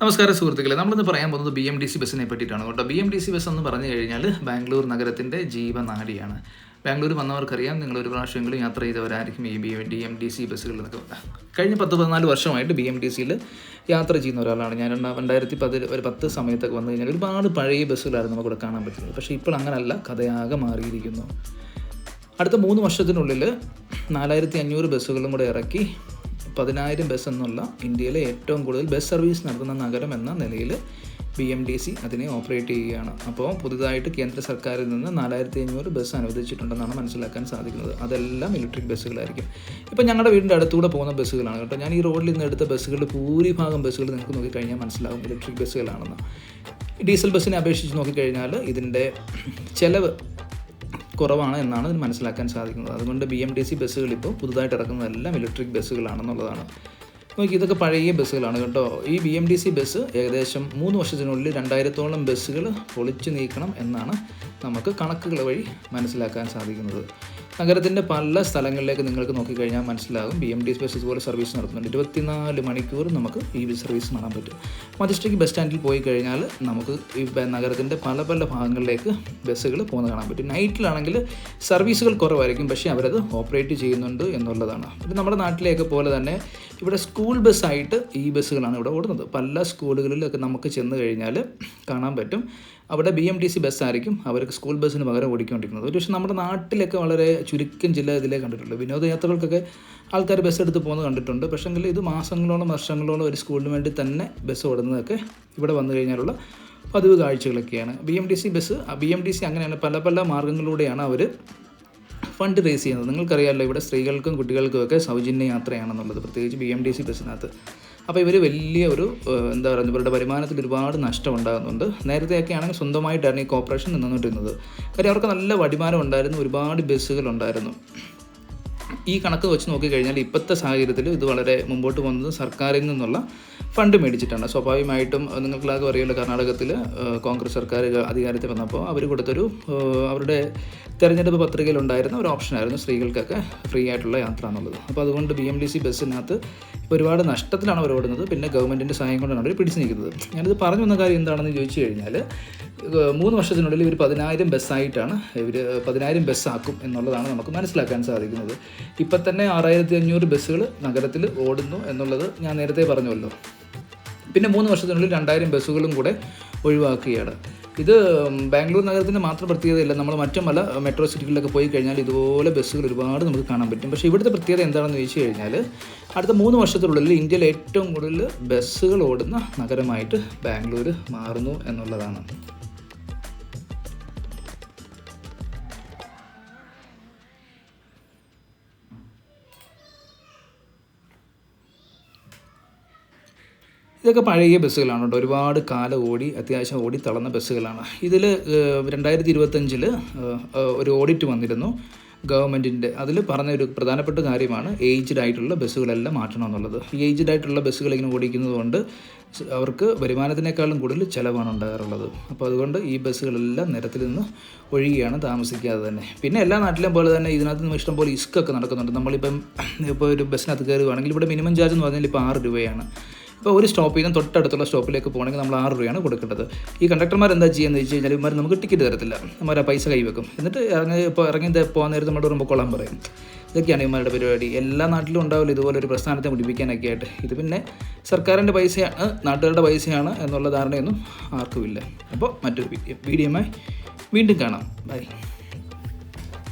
നമസ്കാരം സുഹൃത്തുക്കളെ, നമ്മളിന്ന് പറയാൻ പോകുന്നത് BMTC ബസ്സിനെ പറ്റിയിട്ടാണ് കേട്ടോ. BMTC ബസ് എന്ന് പറഞ്ഞു കഴിഞ്ഞാൽ ബാംഗ്ലൂർ നഗരത്തിൻ്റെ ജീവനാഡിയാണ്. ബാംഗ്ലൂർ വന്നവർക്കറിയാം, നിങ്ങൾ ഒരു പ്രാവശ്യമെങ്കിലും യാത്ര ചെയ്തവരായിരിക്കും ഈ BMTC ബസ്സുകളിൽ നിൽക്കുക. കഴിഞ്ഞ 10-14 വർഷമായിട്ട് BMTCയിൽ യാത്ര ചെയ്യുന്ന ഒരാളാണ് ഞാൻ. 2010 സമയത്തൊക്കെ വന്നു കഴിഞ്ഞാൽ ഒരുപാട് പഴയ ബസ്സുകളായിരുന്നു നമുക്കിവിടെ കാണാൻ പറ്റുന്നത്. പക്ഷേ ഇപ്പോൾ അങ്ങനല്ല, കഥയാകെ മാറിയിരിക്കുന്നു. അടുത്ത 3 വർഷത്തിനുള്ളിൽ 4500 ബസ്സുകളും കൂടെ ഇറക്കി 10,000 ബസ് എന്നുള്ള ഇന്ത്യയിലെ ഏറ്റവും കൂടുതൽ ബസ് സർവീസ് നടത്തുന്ന നഗരം എന്ന നിലയിൽ BMTC അതിനെ ഓപ്പറേറ്റ് ചെയ്യുകയാണ്. അപ്പോൾ പുതുതായിട്ട് കേന്ദ്ര സർക്കാരിൽ നിന്ന് 4500 ബസ് അനുവദിച്ചിട്ടുണ്ടെന്നാണ് മനസ്സിലാക്കാൻ സാധിക്കുന്നത്. അതെല്ലാം ഇലക്ട്രിക് ബസ്സുകളായിരിക്കും. ഇപ്പോൾ ഞങ്ങളുടെ വീടിൻ്റെ അടുത്തൂടെ പോകുന്ന ബസ്സുകളാണ് കേട്ടോ. ഞാൻ ഈ റോഡിൽ നിന്ന് എടുത്ത ബസ്സുകളുടെ ഭൂരിഭാഗം ബസ്സുകൾ നിങ്ങൾക്ക് നോക്കിക്കഴിഞ്ഞാൽ മനസ്സിലാവും ഇലക്ട്രിക് ബസ്സുകളാണെന്ന്. ഡീസൽ ബസ്സിനെ അപേക്ഷിച്ച് നോക്കിക്കഴിഞ്ഞാൽ ഇതിൻ്റെ ചിലവ് കുറവാണ് എന്നാണ് ഇതിന് മനസ്സിലാക്കാൻ സാധിക്കുന്നത്. അതുകൊണ്ട് BMTC ബസ്സുകൾ ഇപ്പോൾ പുതുതായിട്ട് ഇറക്കുന്നതെല്ലാം ഇലക്ട്രിക് ബസ്സുകളാണെന്നുള്ളതാണ്. നോക്കി, ഇതൊക്കെ പഴയ ബസ്സുകളാണ് കേട്ടോ. ഈ BMTC ബസ് ഏകദേശം 3 വർഷത്തിനുള്ളിൽ 2000-ഓളം ബസ്സുകൾ പൊളിച്ചു നീക്കണം എന്നാണ് നമുക്ക് കണക്കുകൾ വഴി മനസ്സിലാക്കാൻ സാധിക്കുന്നത്. നഗരത്തിൻ്റെ പല സ്ഥലങ്ങളിലേക്ക് നിങ്ങൾക്ക് നോക്കിക്കഴിഞ്ഞാൽ മനസ്സിലാകും BMTC ബസ് ഇതുപോലെ സർവീസ് നടത്തുന്നുണ്ട്. 24 മണിക്കൂർ നമുക്ക് ഈ സർവീസ് കാണാൻ പറ്റും. മജസ്റ്റിക് ബസ് സ്റ്റാൻഡിൽ പോയി കഴിഞ്ഞാൽ നമുക്ക് ഈ നഗരത്തിൻ്റെ പല ഭാഗങ്ങളിലേക്ക് ബസ്സുകൾ പോകുന്നത് കാണാൻ പറ്റും. നൈറ്റിലാണെങ്കിൽ സർവീസുകൾ കുറവായിരിക്കും, പക്ഷേ അവരത് ഓപ്പറേറ്റ് ചെയ്യുന്നുണ്ട് എന്നുള്ളതാണ്. ഇത് നമ്മുടെ നാട്ടിലേക്ക് പോലെ തന്നെ ഇവിടെ സ്കൂൾ ബസ്സായിട്ട് ഈ ബസ്സുകളാണ് ഇവിടെ ഓടുന്നത്. പല സ്കൂളുകളിലൊക്കെ നമുക്ക് ചെന്ന് കഴിഞ്ഞാൽ കാണാൻ പറ്റും അവിടെ BMTC ബസ്സായിരിക്കും അവർക്ക് സ്കൂൾ ബസ്സിന് പകരം ഓടിക്കൊണ്ടിരിക്കുന്നത്. ഒരു പക്ഷേ നമ്മുടെ നാട്ടിലൊക്കെ വളരെ ചുരുക്കം ചില ഇതിലേ കണ്ടിട്ടുള്ളൂ. വിനോദയാത്രകൾക്കൊക്കെ ആൾക്കാർ ബസ് എടുത്ത് പോകുന്നത് കണ്ടിട്ടുണ്ട്. പക്ഷേങ്കിൽ ഇത് മാസങ്ങളോളം വർഷങ്ങളോളം ഒരു സ്കൂളിന് വേണ്ടി തന്നെ ബസ് ഓടുന്നതൊക്കെ ഇവിടെ വന്നു കഴിഞ്ഞാലുള്ള പതിവ് കാഴ്ചകളൊക്കെയാണ്. BMTC അങ്ങനെയാണ് പല മാർഗ്ഗങ്ങളിലൂടെയാണ് അവർ ഫണ്ട് റേസ് ചെയ്യുന്നത്. നിങ്ങൾക്കറിയാമല്ലോ, ഇവിടെ സ്ത്രീകൾക്കും കുട്ടികൾക്കും ഒക്കെ സൗജന്യ യാത്രയാണെന്നുള്ളത്, പ്രത്യേകിച്ച് BMTC ബസ്സിനകത്ത്. അപ്പോൾ ഇവർ വലിയ ഒരു ഇവരുടെ വരുമാനത്തിൽ ഒരുപാട് നഷ്ടം ഉണ്ടാകുന്നുണ്ട്. നേരത്തെയൊക്കെ ആണെങ്കിൽ സ്വന്തമായിട്ടാണ് ഈ കോർപ്പറേഷൻ നിന്നുകൊണ്ടിരുന്നത്. കാര്യം അവർക്ക് നല്ല വരുമാനം ഉണ്ടായിരുന്നു, ഒരുപാട് ബസ്സുകളുണ്ടായിരുന്നു. ഈ കണക്ക് വെച്ച് നോക്കിക്കഴിഞ്ഞാൽ ഇപ്പോഴത്തെ സാഹചര്യത്തിൽ ഇത് വളരെ മുമ്പോട്ട് പോകുന്നത് സർക്കാരിൽ നിന്നുള്ള ഫണ്ട് മേടിച്ചിട്ടാണ്. സ്വാഭാവികമായിട്ടും നിങ്ങൾക്കെല്ലാവർക്കും അറിയാമല്ലോ, കർണാടകത്തിൽ കോൺഗ്രസ് സർക്കാർ അധികാരത്തിൽ വന്നപ്പോൾ അവർ കൊടുത്തൊരു അവരുടെ തെരഞ്ഞെടുപ്പ് പത്രികയിലുണ്ടായിരുന്ന ഒരു ഓപ്ഷനായിരുന്നു സ്ത്രീകൾക്കൊക്കെ ഫ്രീ ആയിട്ടുള്ള യാത്ര എന്നുള്ളത്. അപ്പോൾ അതുകൊണ്ട് BMTC ബസ്സിനകത്ത് ഒരുപാട് നഷ്ടത്തിലാണ് അവർ ഓടുന്നത്. പിന്നെ ഗവൺമെൻറ്റിൻ്റെ സഹായം കൊണ്ടാണ് അവർ പിടിച്ചു നിൽക്കുന്നത്. ഞാനിത് പറഞ്ഞു വന്ന കാര്യം എന്താണെന്ന് ചോദിച്ചു കഴിഞ്ഞാൽ 3 വർഷത്തിനുള്ളിൽ ഇവർ 10,000 ബസ്സായിട്ടാണ് 10,000 ബസ്സാക്കും എന്നുള്ളതാണ് നമുക്ക് മനസ്സിലാക്കാൻ സാധിക്കുന്നത്. ഇപ്പം തന്നെ 6,500 ബസ്സുകൾ നഗരത്തിൽ ഓടുന്നു എന്നുള്ളത് ഞാൻ നേരത്തെ പറഞ്ഞുവല്ലോ. പിന്നെ 3 വർഷത്തിനുള്ളിൽ 2,000 ബസ്സുകളും കൂടെ ഒഴിവാക്കുകയാണ്. ഇത് ബാംഗ്ലൂർ നഗരത്തിൻ്റെ മാത്രം പ്രത്യേകതയല്ല. നമ്മൾ മറ്റു പല മെട്രോ സിറ്റികളിലൊക്കെ പോയി കഴിഞ്ഞാൽ ഇതുപോലെ ബസ്സുകൾ ഒരുപാട് നമുക്ക് കാണാൻ പറ്റും. പക്ഷേ ഇവിടുത്തെ പ്രത്യേകത എന്താണെന്ന് ചോദിച്ചു കഴിഞ്ഞാൽ അടുത്ത 3 വർഷത്തിനുള്ളിൽ ഇന്ത്യയിൽ ഏറ്റവും കൂടുതൽ ബസ്സുകൾ ഓടുന്ന നഗരമായിട്ട് ബാംഗ്ലൂർ മാറുന്നു എന്നുള്ളതാണ്. ഇതൊക്കെ പഴയ ബസ്സുകളാണ് കേട്ടോ. ഒരുപാട് കാലം അത്യാവശ്യം ഓടി തളർന്ന ബസ്സുകളാണ്. ഇതിൽ 2025 ഒരു ഓഡിറ്റ് വന്നിരുന്നു ഗവൺമെൻറ്റിൻ്റെ. അതിൽ പറഞ്ഞ ഒരു പ്രധാനപ്പെട്ട കാര്യമാണ് ഏജ്ഡ് ആയിട്ടുള്ള ബസ്സുകളെല്ലാം മാറ്റണം എന്നുള്ളത്. ഈ ഏജ്ഡ് ആയിട്ടുള്ള ബസ്സുകൾ ഇങ്ങനെ ഓടിക്കുന്നത് കൊണ്ട് അവർക്ക് വരുമാനത്തിനേക്കാളും കൂടുതൽ ചിലവാണ് ഉണ്ടാകാറുള്ളത്. അപ്പോൾ അതുകൊണ്ട് ഈ ബസ്സുകളെല്ലാം നിരത്തിൽ നിന്ന് ഒഴിയുകയാണ്, താമസിക്കാതെ തന്നെ. പിന്നെ എല്ലാ നാട്ടിലും പോലെ തന്നെ ഇതിനകത്ത് നിന്ന് ഇഷ്ടംപോലെ ഇസ്കൊക്കെ നടക്കുന്നുണ്ട്. നമ്മളിപ്പം ഒരു ബസ്സിനകത്ത് കയറുകയാണെങ്കിൽ ഇവിടെ മിനിമം ചാർജ് എന്ന് പറഞ്ഞാൽ ഇപ്പോൾ 6 രൂപയാണ്. ഇപ്പോൾ ഒരു സ്റ്റോപ്പിൽ നിന്ന് തൊട്ടടുത്തുള്ള സ്റ്റോപ്പിലേക്ക് പോകണമെങ്കിൽ നമ്മൾ 6 രൂപയാണ് കൊടുക്കേണ്ടത്. ഈ കണ്ടക്ടർമാർ എന്താ ചെയ്യുന്നത് വെച്ച് കഴിഞ്ഞാൽ ഇവന്മാർ നമുക്ക് ടിക്കറ്റ് തരത്തില്ല. നമ്മൾ ആ പൈസ കൈവെക്കും. എന്നിട്ട് ഇറങ്ങി പോകാൻ നേരത്തെ നമ്മൾ പറയുമ്പോൾ കൊള്ളാൻ പറയും. ഇതൊക്കെയാണ് ഇവന്മാരുടെ പരിപാടി. എല്ലാ നാട്ടിലും ഉണ്ടാവില്ല ഇതുപോലെ ഒരു പ്രസ്ഥാനത്തെ മുടിപ്പിക്കാനൊക്കെ ആയിട്ട്. ഇത് പിന്നെ സർക്കാരിൻ്റെ പൈസയാണ്, നാട്ടുകാരുടെ പൈസയാണ് എന്നുള്ള ധാരണയൊന്നും ആർക്കുമില്ല. അപ്പോൾ മറ്റൊരു വീഡിയോയുമായി വീണ്ടും കാണാം. ബൈ.